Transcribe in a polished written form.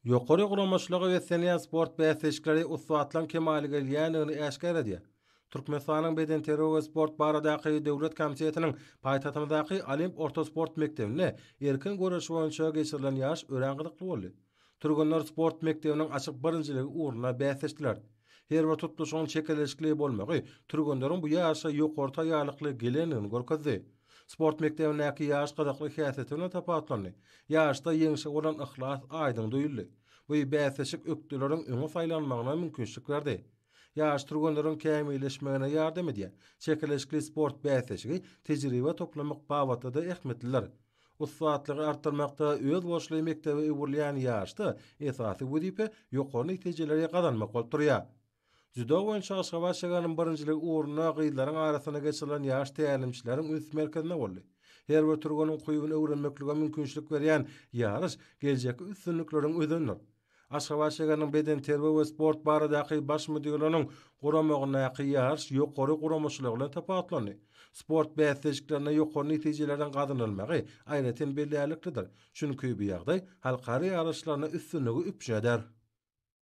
Ýokary guramaçlygy we senior sport bäsleşikleri uswatlan kemaly gelýändigini äşkär edýär. Türkmenistanyň Bedenteri we sport baradaky döwlet komitetiniň paýtatyndaky Olimp Orta Sport Mektebine erkin görüş boýunça geçirilen ýaş öňgidikli boldy. Türkmenler sport mektebiniň açyk birinçiligi uğruna bäsleşdiler. Her bir tutuşyň çekeleşikli bolmagy türkmenleriň bu ýaşa ýokary taýýarlykly gelenigini görkezdi. Sport mektebindäki ýaş gydakly häsiýetine tapatlandy. Ýaşda ýeňişe bolan ihlas aýdyň duýuldy. Bu bäsleşik ökdüleriň öňe saýlanmagyna mümkinçilik berdi. Ýaş turgunlaryň kämilleşmegine ýardam edýär. Çekeleşikli sport bäsleşigi tejribe toplamak babatda da ähmetliler. Uswatlygy artdyrmakda öz boşly mektebi öwürleýän ýaşda esasy wezipä ýokary netijelerge gazanmak bolup durýar. Judo boýunça Aşgabatşaganyň birinçiligi uğruna gyýlaryň arasyna geçirilen ýaş tälimçileriň üst merkezine boldy. Her bir turganyň kuýubyny öwrenmeklige mümkinçilik berýän ýarış geljekki üstünlikleriň özendir. Aşgabatşaganyň Bedenteri we sport baradaky baş müdiriniň guramagynaky ýarış ýokary guramaçylygy bilen tapatlandy. Sport bäsleşiklerine ýokary netijelerden gazanylmagy aýratyn belläliklidir. Çünki bu ýagdaý halkary ýarışlaryna üstünligi üpjeder.